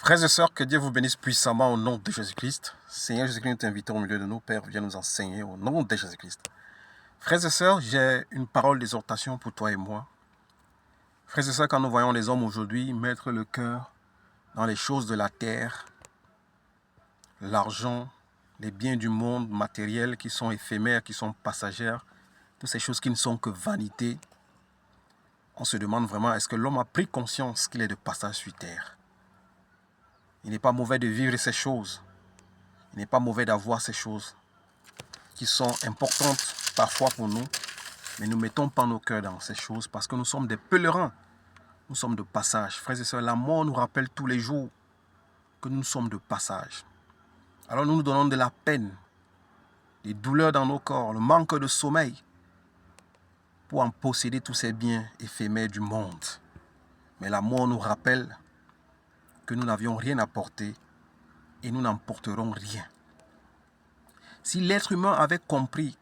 Frères et sœurs, que Dieu vous bénisse puissamment au nom de Jésus-Christ. Seigneur Jésus-Christ nous t'invite au milieu de nous. Père, viens nous enseigner au nom de Jésus-Christ. Frères et sœurs, j'ai une parole d'exhortation pour toi et moi. Frères et sœurs, quand nous voyons les hommes aujourd'hui mettre le cœur dans les choses de la terre, l'argent, les biens du monde matériels qui sont éphémères, qui sont passagères, toutes ces choses qui ne sont que vanité, on se demande vraiment, est-ce que l'homme a pris conscience qu'il est de passage sur terre? Il n'est pas mauvais de vivre ces choses. Il n'est pas mauvais d'avoir ces choses qui sont importantes parfois pour nous, mais nous ne mettons pas nos cœurs dans ces choses parce que nous sommes des pèlerins. Nous sommes de passage. Frères et sœurs, la mort nous rappelle tous les jours que nous sommes de passage. Alors nous nous donnons de la peine, des douleurs dans nos corps, le manque de sommeil pour en posséder tous ces biens éphémères du monde. Mais la mort nous rappelle que nous n'avions rien à porter et nous n'emporterons rien. Si l'être humain avait compris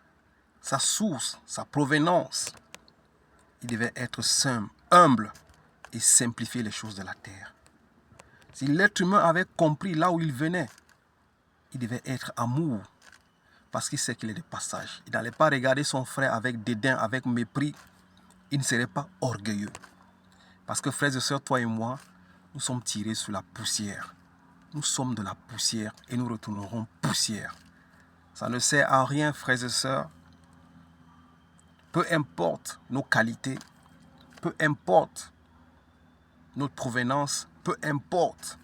sa source, sa provenance, il devait être simple, humble et simplifier les choses de la terre. Si l'être humain avait compris là où il venait, il devait être amour parce qu'il sait qu'il est de passage. Il n'allait pas regarder son frère avec dédain, avec mépris. Il ne serait pas orgueilleux. Parce que frères et sœurs, toi et moi, nous sommes tirés sous la poussière. Nous sommes de la poussière et nous retournerons poussière. Ça ne sert à rien, frères et sœurs. Peu importe nos qualités, peu importe notre provenance, peu importe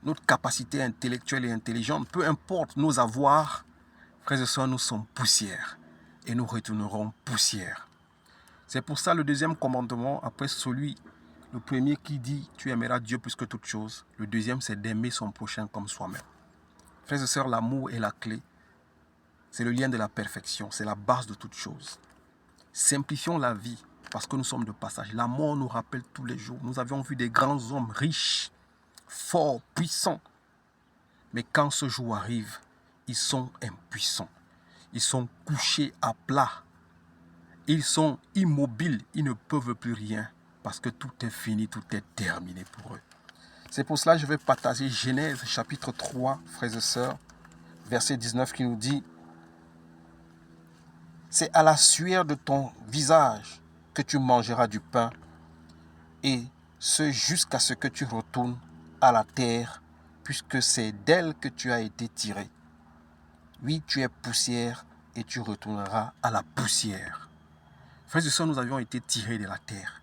notre capacité intellectuelle et intelligente, peu importe nos avoirs, frères et sœurs, nous sommes poussière et nous retournerons poussière. C'est pour ça le deuxième commandement, après celui, le premier qui dit « Tu aimeras Dieu plus que toute chose », le deuxième c'est d'aimer son prochain comme soi-même. Frères et sœurs, l'amour est la clé. C'est le lien de la perfection, c'est la base de toute chose. Simplifions la vie parce que nous sommes de passage. La mort nous rappelle tous les jours. Nous avions vu des grands hommes riches, forts, puissants. Mais quand ce jour arrive, ils sont impuissants. Ils sont couchés à plat. Ils sont immobiles. Ils ne peuvent plus rien parce que tout est fini, tout est terminé pour eux. C'est pour cela que je vais partager Genèse chapitre 3, frères et sœurs, verset 19 qui nous dit « C'est à la sueur de ton visage que tu mangeras du pain, et ce jusqu'à ce que tu retournes à la terre, puisque c'est d'elle que tu as été tiré. Oui, tu es poussière, et tu retourneras à la poussière. » Frères et sœurs, nous avions été tirés de la terre.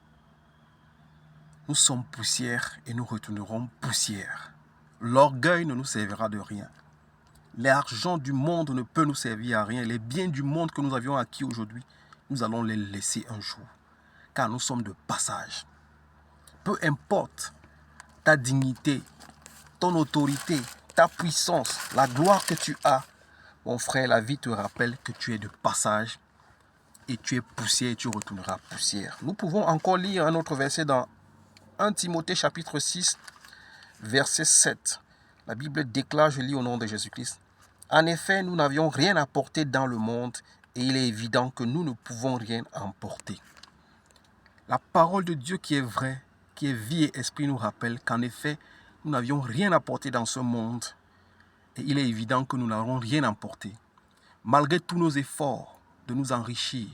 Nous sommes poussière et nous retournerons poussière. L'orgueil ne nous servira de rien. L'argent du monde ne peut nous servir à rien. Les biens du monde que nous avions acquis aujourd'hui, nous allons les laisser un jour. Car nous sommes de passage. Peu importe ta dignité, ton autorité, ta puissance, la gloire que tu as, mon frère, la vie te rappelle que tu es de passage et tu es poussière et tu retourneras poussière. Nous pouvons encore lire un autre verset dans 1 Timothée chapitre 6, verset 7. La Bible déclare, je lis au nom de Jésus-Christ, « En effet, nous n'avions rien apporté dans le monde et il est évident que nous ne pouvons rien emporter. » La parole de Dieu qui est vraie, qui est vie et esprit nous rappelle qu'en effet, nous n'avions rien apporté dans ce monde et il est évident que nous n'aurons rien emporté. Malgré tous nos efforts de nous enrichir,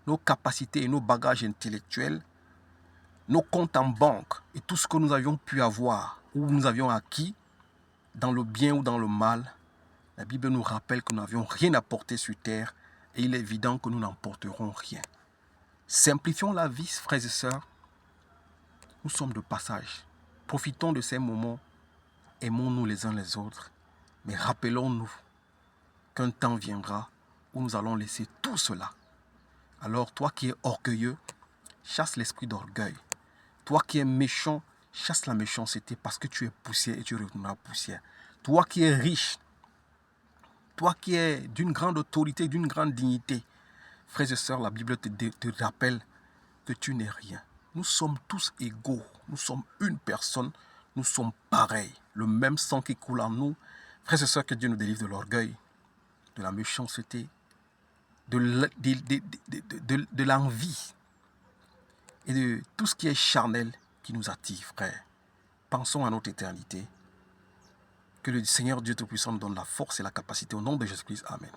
nos capacités et nos bagages intellectuels, nos comptes en banque et tout ce que nous avions pu avoir ou nous avions acquis, dans le bien ou dans le mal, la Bible nous rappelle que nous n'avions rien apporté sur terre et il est évident que nous n'emporterons rien. Simplifions la vie, frères et sœurs. Nous sommes de passage. Profitons de ces moments. Aimons-nous les uns les autres. Mais rappelons-nous qu'un temps viendra où nous allons laisser tout cela. Alors toi qui es orgueilleux, chasse l'esprit d'orgueil. Toi qui es méchant, chasse la méchanceté parce que tu es poussière et tu retourneras poussière. Toi qui es riche, toi qui es d'une grande autorité, d'une grande dignité, frères et sœurs, la Bible te rappelle que tu n'es rien. Nous sommes tous égaux. Nous sommes une personne. Nous sommes pareils. Le même sang qui coule en nous. Frères et sœurs, que Dieu nous délivre de l'orgueil, de la méchanceté, de l'envie et de tout ce qui est charnel qui nous attire, frère. Pensons à notre éternité. Que le Seigneur Dieu Tout-Puissant donne la force et la capacité au nom de Jésus-Christ. Amen.